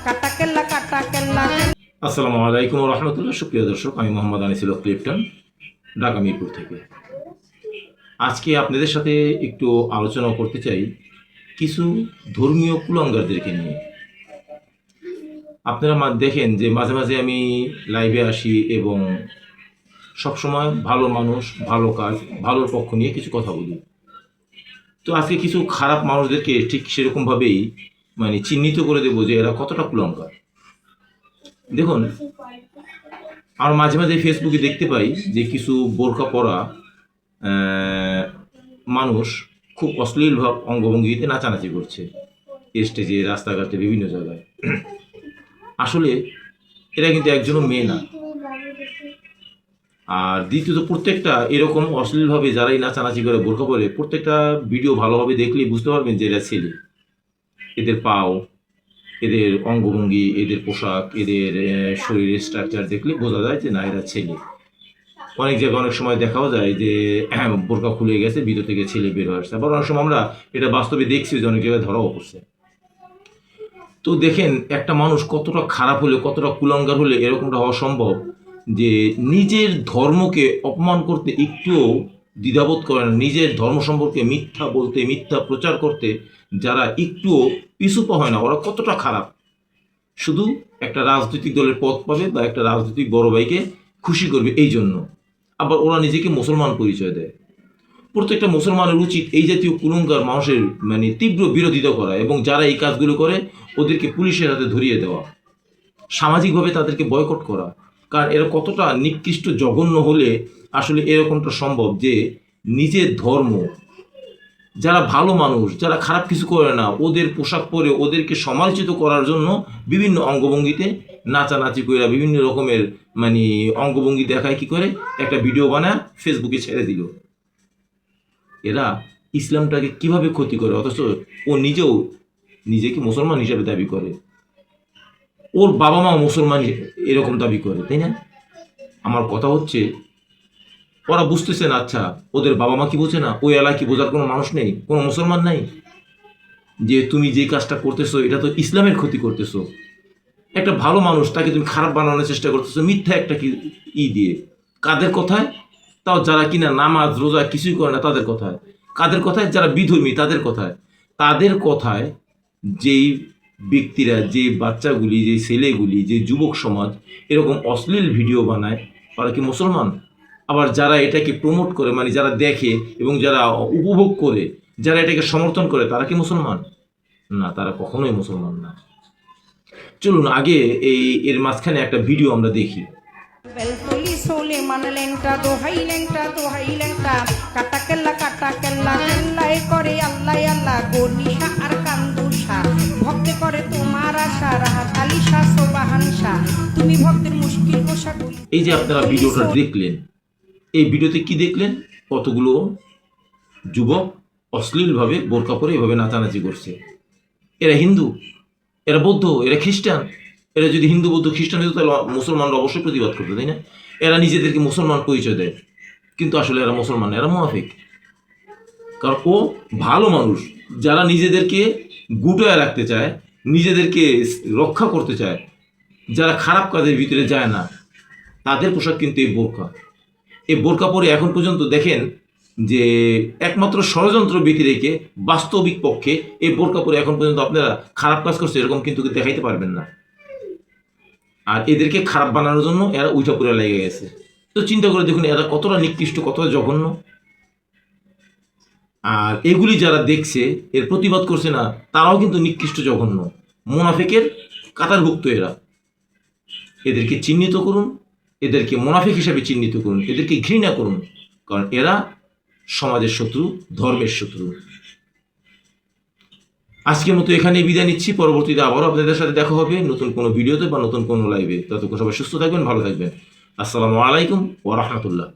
কাটা কেল্লা কাটা কেল্লা। আসসালামু আলাইকুম ওয়া রাহমাতুল্লাহ। সুপ্রিয় দর্শক, আমি মোহাম্মদ আনিসুল হক ক্লিফটন, ঢাকা মিরপুর থেকে। আজকে আপনাদের সাথে একটু আলোচনা করতে চাই কিছু ধর্মীয় কুলাঙ্গারদেরকে নিয়ে। আপনারা দেখেন যে মাঝে মাঝে আমি লাইভে আসি এবং সবসময় ভালো মানুষ, ভালো কাজ, ভালোর পক্ষ নিয়ে কিছু কথা বলি। তো আজকে কিছু খারাপ মানুষদেরকে ঠিক সেরকমভাবেই চিহ্নিত করে দেবো যে এরা কতটা কুলাঙ্গার। দেখুন, আর মাঝে মাঝে ফেসবুকে দেখতে পাই যে কিছু বোরকা পরা মানুষ খুব অশ্লীল ভাব অঙ্গভঙ্গিতে নাচানাচি করছে স্টেজে, রাস্তাঘাটে, বিভিন্ন জায়গায়। আসলে এরা কিন্তু একজনও মেয়ে না। আর দ্বিতীয়ত, প্রত্যেকটা এরকম অশ্লীলভাবে যারাই নাচানাচি করে, বোরকা পরে, প্রত্যেকটা ভিডিও ভালোভাবে দেখলেই বুঝতে পারবেন যে এরা ছেলে। এদের পাও, এদের অঙ্গভঙ্গি, এদের পোশাক, এদের শরীরের স্ট্রাকচার দেখলে বোঝা যায় যে না, এরা ছেলে। অনেক জায়গায় অনেক সময় দেখাও যায় যে বোরকা খুলে গেছে, ভিতর থেকে ছেলে বের হয়ে আসছে। আবার অনেক সময় আমরা এটা বাস্তবে দেখছি যে অনেক জায়গায় ধরাও পড়ছে। তো দেখেন, একটা মানুষ কতটা খারাপ হলে, কতটা কুলাঙ্গার হলে এরকমটা হওয়া সম্ভব যে নিজের ধর্মকে অপমান করতে একটুও দ্বিধাবোধ করে না। নিজের ধর্ম সম্পর্কে মিথ্যা বলতে, মিথ্যা প্রচার করতে যারা একটুও পিছুপা হয় না, ওরা কতটা খারাপ। শুধু একটা রাজনৈতিক দলের পদ পাবে বা একটা রাজনৈতিক বড় ভাইকে খুশি করবে, এই জন্য আবার ওরা নিজেকে মুসলমান পরিচয় দেয়। প্রত্যেকটা মুসলমানের উচিত এই জাতীয় কুলঙ্গার মানুষের তীব্র বিরোধিতা করা এবং যারা এই কাজগুলো করে ওদেরকে পুলিশের হাতে ধরিয়ে দেওয়া, সামাজিকভাবে তাদেরকে বয়কট করা। কারণ এরা কতটা নিকৃষ্ট, জঘন্য হলে আসলে এরকমটা সম্ভব যে নিজের ধর্ম, যারা ভালো মানুষ, যারা খারাপ কিছু করে না, ওদের পোশাক পরে ওদেরকে সমালোচিত করার জন্য বিভিন্ন অঙ্গভঙ্গিতে নাচানাচি করে, বিভিন্ন রকমের অঙ্গভঙ্গি দেখায়, কি করে একটা ভিডিও বানায় ফেসবুকে ছেড়ে দিল। এরা ইসলামটাকে কিভাবে ক্ষতি করে, অথচ ও নিজেও নিজেকে মুসলমান হিসেবে দাবি করে, ওর বাবা মা মুসলমান এরকম দাবি করে, তাই না? আমার কথা হচ্ছে, ওরা বুঝতেছে না। আচ্ছা, ওদের বাবা মা কি বোঝে না? ওই এলাকায় কি বোঝার কোনো মানুষ নেই, কোনো মুসলমান নাই যে তুমি যে কাজটা করতেছো এটা তো ইসলামের ক্ষতি করতেছো। একটা ভালো মানুষ, তাকে তুমি খারাপ বানানোর চেষ্টা করতেছো মিথ্যা একটা দিয়ে। কাদের কথায়? তাও যারা কিনা নামাজ রোজা কিছুই করে না তাদের কথায়। কাদের কথায়? যারা বিধর্মী তাদের কথায়। তাদের কথায় যেই ব্যক্তিরা, যে বাচ্চাগুলি, যে ছেলেগুলি, যে যুবক সমাজ এরকম অশ্লীল ভিডিও বানায়, তারা কি মুসলমান? আবার যারা এটাকে প্রমোট করে, যারা দেখে এবং যারা উপভোগ করে, যারা এটাকে সমর্থন করে, তারা কি মুসলমান? না, তারা কখনোই মুসলমান না। চলুন আগে এর মাঝখানে একটা ভিডিও আমরা দেখি। বেলতলি সোলে মানলেনটা দোহাই লেংটা, দোহাই লেংটা, কাটা কেল্লা কাটা কেল্লা, কেল্লায় করে আল্লাহ আল্লাহ, গনিশা আর কান্দুষা, ভক্তে করে তোমার আশা, রাহাতালি শাহ সোবাহান শাহ, তুমি ভক্তের মুশকিল পোশাক। এই যে আপনারা ভিডিওটা দেখলেন, এই ভিডিওতে কি দেখলেন? কতগুলো যুবক অশ্লীলভাবে বোরকা পরে এভাবে নাচানাচি করছে। এরা হিন্দু, এরা বৌদ্ধ, এরা খ্রিস্টান। এরা যদি হিন্দু, বৌদ্ধ, খ্রিস্টান হতো তাহলে মুসলমানরা অবশ্যই প্রতিবাদ করতো, তাই না? এরা নিজেদেরকে মুসলমান পরিচয় দেয়, কিন্তু আসলে এরা মুসলমান, এরা মুনাফিক। কারণ ও ভালো মানুষ, যারা নিজেদেরকে গুটায় রাখতে চায়, নিজেদেরকে রক্ষা করতে চায়, যারা খারাপ কাজের ভিতরে যায় না, তাদের পোশাক কিন্তু এই বোরকা। এই বোরকা পরে এখন পর্যন্ত দেখেন যে একমাত্র ষড়যন্ত্র ব্যতি রেখে বাস্তবিক পক্ষে এই বোরকা পরে এখন পর্যন্ত আপনারা খারাপ কাজ করছে এরকম কিন্তু দেখাইতে পারবেন না। আর এদেরকে খারাপ বানানোর জন্য এরা উইঠা পুরা লেগে গেছে। তো চিন্তা করে দেখুন এরা কতটা নিকৃষ্ট, কতটা জঘন্য। আর এগুলি যারা দেখছে, এর প্রতিবাদ করছে না, তারাও কিন্তু নিকৃষ্ট, জঘন্য, মুনাফিকের কাতারভুক্ত এরা। এদেরকে চিহ্নিত করুন, এদেরকে মুনাফিক হিসেবে চিহ্নিত করুন, এদেরকে ঘৃণা করুন, কারণ এরা সমাজের শত্রু, ধর্মের শত্রু। আজকের মতো এখানেই বিদায় নিচ্ছি। পরবর্তীতে আবারও আপনাদের সাথে দেখা হবে নতুন কোনো ভিডিওতে বা নতুন কোনো লাইভে। ততক্ষণ সবাই সুস্থ থাকবেন, ভালো থাকবেন। আসসালামু আলাইকুম ওয়া রাহমাতুল্লাহ।